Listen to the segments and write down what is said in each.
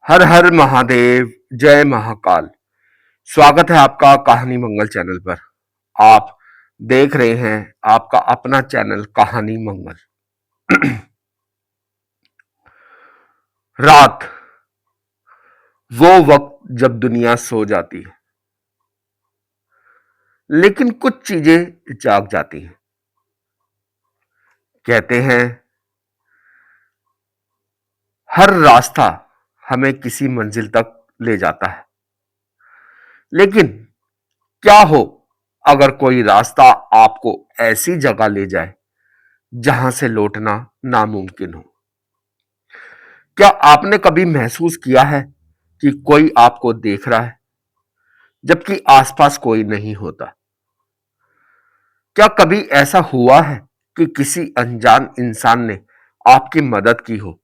हर हर महादेव। जय महाकाल। स्वागत है आपका कहानी मंगल चैनल पर। आप देख रहे हैं आपका अपना चैनल कहानी मंगल। रात, वो वक्त जब दुनिया सो जाती है लेकिन कुछ चीजें जाग जाती हैं। कहते हैं हर रास्ता हमें किसी मंजिल तक ले जाता है, लेकिन क्या हो अगर कोई रास्ता आपको ऐसी जगह ले जाए जहां से लौटना नामुमकिन हो। क्या आपने कभी महसूस किया है कि कोई आपको देख रहा है जबकि आसपास कोई नहीं होता? क्या कभी ऐसा हुआ है कि किसी अनजान इंसान ने आपकी मदद की हो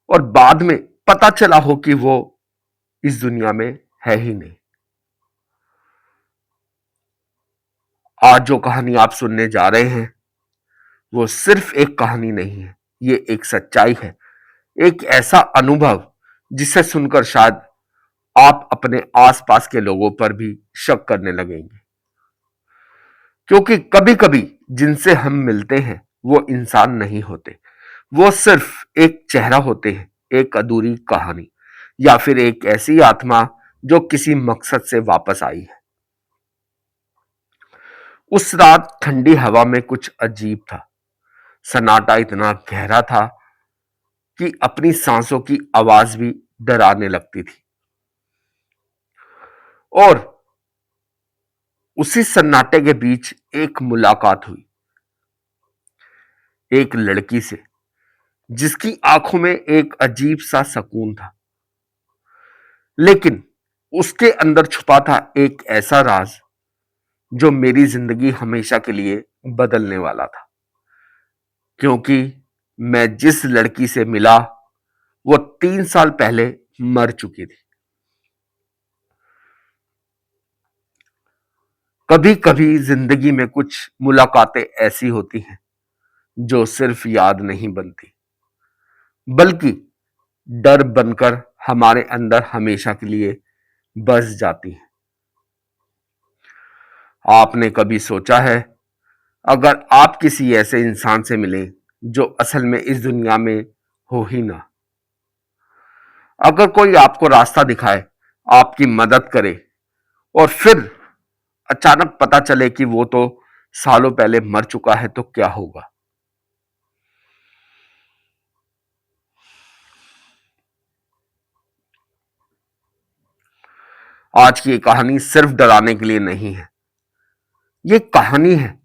और बाद में पता चला हो कि वो इस दुनिया में है ही नहीं? आज जो कहानी आप सुनने जा रहे हैं वो सिर्फ एक कहानी नहीं है, ये एक सच्चाई है। एक ऐसा अनुभव जिसे सुनकर शायद आप अपने आसपास के लोगों पर भी शक करने लगेंगे, क्योंकि कभी कभी जिनसे हम मिलते हैं वो इंसान नहीं होते, वो सिर्फ एक चेहरा होते हैं, एक अधूरी कहानी या फिर एक ऐसी आत्मा जो किसी मकसद से वापस आई है। उस रात ठंडी हवा में कुछ अजीब था। सन्नाटा इतना गहरा था कि अपनी सांसों की आवाज भी डराने लगती थी। और उसी सन्नाटे के बीच एक मुलाकात हुई, एक लड़की से जिसकी आंखों में एक अजीब सा सुकून था, लेकिन उसके अंदर छुपा था एक ऐसा राज जो मेरी जिंदगी हमेशा के लिए बदलने वाला था। क्योंकि मैं जिस लड़की से मिला वो 3 साल पहले मर चुकी थी। कभी कभी जिंदगी में कुछ मुलाकातें ऐसी होती हैं जो सिर्फ याद नहीं बनती, बल्कि डर बनकर हमारे अंदर हमेशा के लिए बस जाती हैं। आपने कभी सोचा है, अगर आप किसी ऐसे इंसान से मिलें जो असल में इस दुनिया में हो ही ना, अगर कोई आपको रास्ता दिखाए, आपकी मदद करे और फिर अचानक पता चले कि वो तो सालों पहले मर चुका है, तो क्या होगा? आज की ये कहानी सिर्फ डराने के लिए नहीं है, ये कहानी है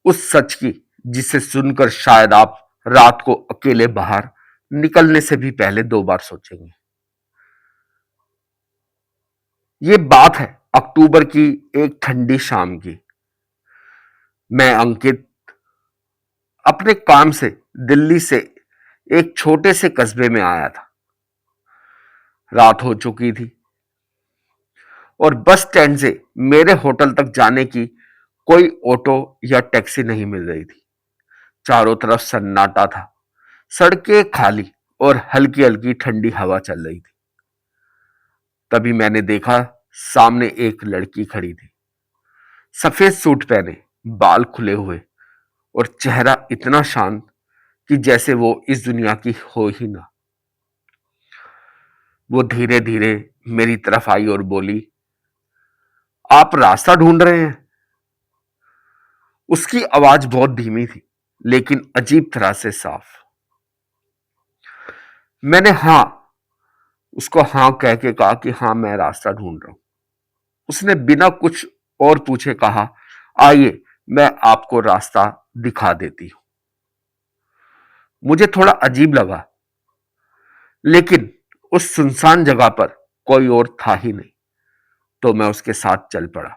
उस सच की जिसे सुनकर शायद आप रात को अकेले बाहर निकलने से भी पहले 2 बार सोचेंगे। ये बात है अक्टूबर की एक ठंडी शाम की। मैं अंकित अपने काम से दिल्ली से एक छोटे से कस्बे में आया था। रात हो चुकी थी और बस स्टैंड से मेरे होटल तक जाने की कोई ऑटो या टैक्सी नहीं मिल रही थी। चारों तरफ सन्नाटा था, सड़कें खाली और हल्की हल्की ठंडी हवा चल रही थी। तभी मैंने देखा, सामने एक लड़की खड़ी थी, सफेद सूट पहने, बाल खुले हुए और चेहरा इतना शांत कि जैसे वो इस दुनिया की हो ही ना। वो धीरे धीरे मेरी तरफ आई और बोली, आप रास्ता ढूंढ रहे हैं? उसकी आवाज बहुत धीमी थी, लेकिन अजीब तरह से साफ। मैंने उसको हाँ कह के कहा कि हाँ, मैं रास्ता ढूंढ रहा हूं। उसने बिना कुछ और पूछे कहा, आइए मैं आपको रास्ता दिखा देती हूं। मुझे थोड़ा अजीब लगा, लेकिन उस सुनसान जगह पर कोई और था ही नहीं, तो मैं उसके साथ चल पड़ा।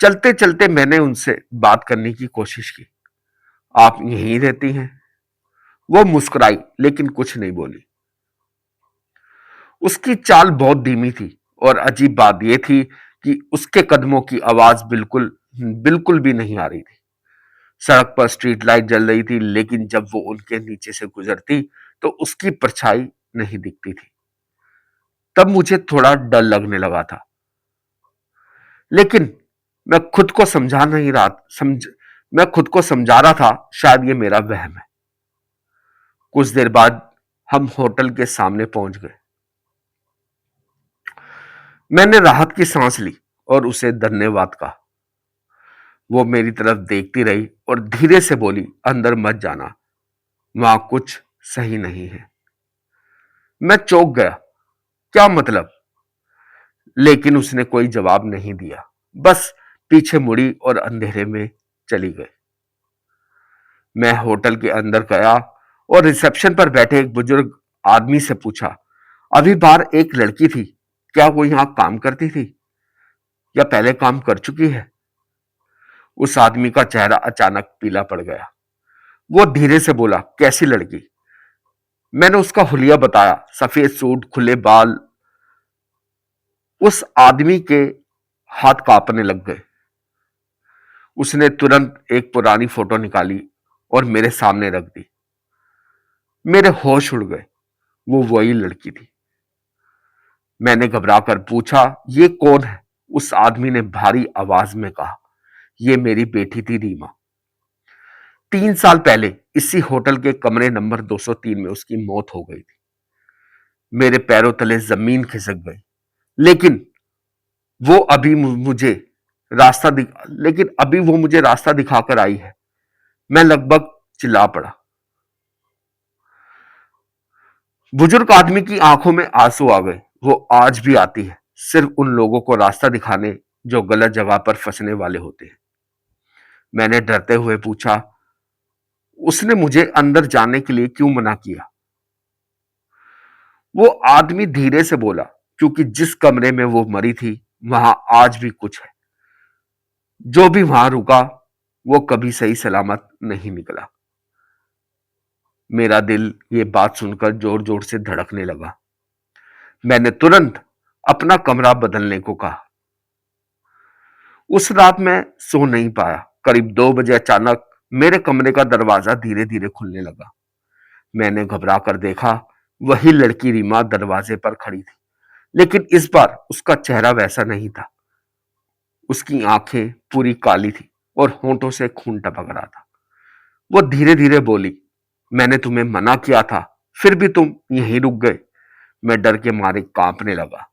चलते चलते मैंने उनसे बात करने की कोशिश की। आप यहीं रहती हैं? वो मुस्कुराई लेकिन कुछ नहीं बोली। उसकी चाल बहुत धीमी थी और अजीब बात यह थी कि उसके कदमों की आवाज बिल्कुल बिल्कुल भी नहीं आ रही थी। सड़क पर स्ट्रीट लाइट जल रही थी, लेकिन जब वो उनके नीचे से गुजरती तो उसकी परछाई नहीं दिखती थी। तब मुझे थोड़ा डर लगने लगा था, लेकिन मैं खुद को समझा नहीं रहा समझ मैं खुद को समझा रहा था शायद ये मेरा वहम है। कुछ देर बाद हम होटल के सामने पहुंच गए। मैंने राहत की सांस ली और उसे धन्यवाद कहा। वो मेरी तरफ देखती रही और धीरे से बोली, अंदर मत जाना, वहां कुछ सही नहीं है। मैं चौंक गया, क्या मतलब? लेकिन उसने कोई जवाब नहीं दिया, बस पीछे मुड़ी और अंधेरे में चली गई। मैं होटल के अंदर गया और रिसेप्शन पर बैठे एक बुजुर्ग आदमी से पूछा, अभी बाहर एक लड़की थी, क्या वो यहां काम करती थी या पहले काम कर चुकी है? उस आदमी का चेहरा अचानक पीला पड़ गया। वो धीरे से बोला, कैसी लड़की? मैंने उसका हुलिया बताया, सफेद सूट, खुले बाल। उस आदमी के हाथ कांपने लग गए। उसने तुरंत एक पुरानी फोटो निकाली और मेरे सामने रख दी। मेरे होश उड़ गए। वो वही लड़की थी। मैंने घबराकर पूछा, ये कौन है? उस आदमी ने भारी आवाज में कहा, ये मेरी बेटी थी रीमा। 3 साल पहले इसी होटल के कमरे नंबर 203 में उसकी मौत हो गई थी। मेरे पैरों तले जमीन खिसक गई। लेकिन वो अभी मुझे अभी वो मुझे रास्ता दिखाकर आई है। मैं लगभग चिल्ला पड़ा। बुजुर्ग आदमी की आंखों में आंसू आ गए। वो आज भी आती है, सिर्फ उन लोगों को रास्ता दिखाने जो गलत जगह पर फंसने वाले होते हैं। मैंने डरते हुए पूछा, उसने मुझे अंदर जाने के लिए क्यों मना किया? वो आदमी धीरे से बोला, क्योंकि जिस कमरे में वो मरी थी वहां आज भी कुछ है। जो भी वहां रुका वो कभी सही सलामत नहीं निकला। मेरा दिल ये बात सुनकर जोर जोर से धड़कने लगा। मैंने तुरंत अपना कमरा बदलने को कहा। उस रात मैं सो नहीं पाया। करीब 2 बजे अचानक मेरे कमरे का दरवाजा धीरे धीरे खुलने लगा। मैंने घबरा कर देखा, वही लड़की रीमा दरवाजे पर खड़ी थी, लेकिन इस बार उसका चेहरा वैसा नहीं था। उसकी आंखें पूरी काली थी और होंठों से खून टपक रहा था। वो धीरे धीरे बोली, मैंने तुम्हें मना किया था, फिर भी तुम यहीं रुक गए। मैं डर के मारे कांपने लगा।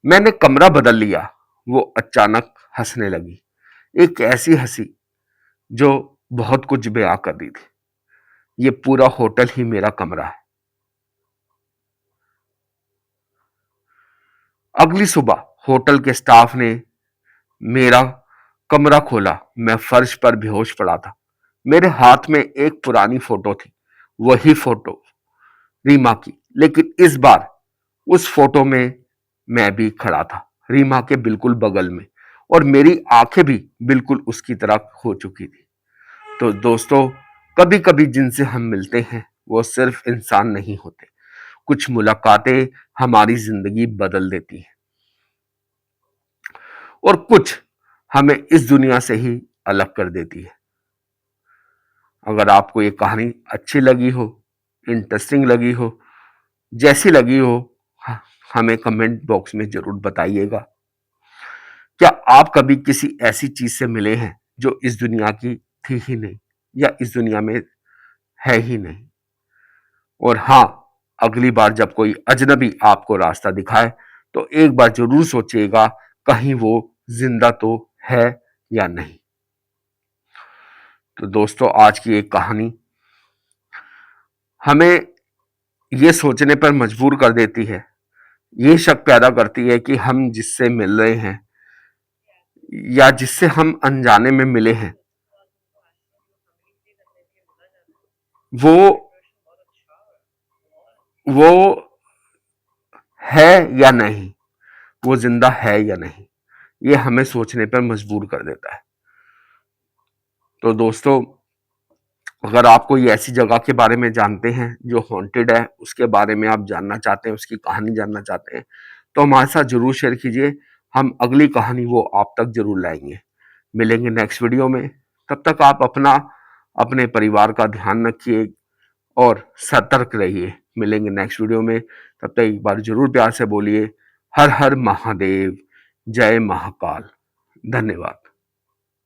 मैंने कमरा बदल लिया। वो अचानक हंसने लगी, एक ऐसी हंसी जो बहुत कुछ बयां कर दी थी। ये पूरा होटल ही मेरा कमरा है। अगली सुबह होटल के स्टाफ ने मेरा कमरा खोला। मैं फर्श पर बेहोश पड़ा था। मेरे हाथ में एक पुरानी फोटो थी, वही फोटो रीमा की, लेकिन इस बार उस फोटो में मैं भी खड़ा था, रीमा के बिल्कुल बगल में, और मेरी आंखें भी बिल्कुल उसकी तरह हो चुकी थी। तो दोस्तों, कभी कभी जिनसे हम मिलते हैं वो सिर्फ इंसान नहीं होते। कुछ मुलाकातें हमारी जिंदगी बदल देती हैं और कुछ हमें इस दुनिया से ही अलग कर देती है। अगर आपको ये कहानी अच्छी लगी हो, इंटरेस्टिंग लगी हो, जैसी लगी हो, हमें कमेंट बॉक्स में जरूर बताइएगा। क्या आप कभी किसी ऐसी चीज से मिले हैं जो इस दुनिया की थी ही नहीं या इस दुनिया में है ही नहीं? और हाँ, अगली बार जब कोई अजनबी आपको रास्ता दिखाए तो एक बार जरूर सोचिएगा, कहीं वो जिंदा तो है या नहीं। तो दोस्तों, आज की एक कहानी हमें ये सोचने पर मजबूर कर देती है, ये शक पैदा करती है कि हम जिससे मिल रहे हैं या जिससे हम अनजाने में मिले हैं, वो वो है या नहीं, वो जिंदा है या नहीं, ये हमें सोचने पर मजबूर कर देता है। तो दोस्तों, अगर आप कोई ऐसी जगह के बारे में जानते हैं जो हॉन्टेड है, उसके बारे में आप जानना चाहते हैं, उसकी कहानी जानना चाहते हैं, तो हमारे साथ जरूर शेयर कीजिए। हम अगली कहानी वो आप तक जरूर लाएंगे। मिलेंगे नेक्स्ट वीडियो में। तब तक आप अपना, अपने परिवार का ध्यान रखिए और सतर्क रहिए। मिलेंगे नेक्स्ट वीडियो में, तब तक एक बार जरूर प्यार से बोलिए हर हर महादेव, जय महाकाल। धन्यवाद।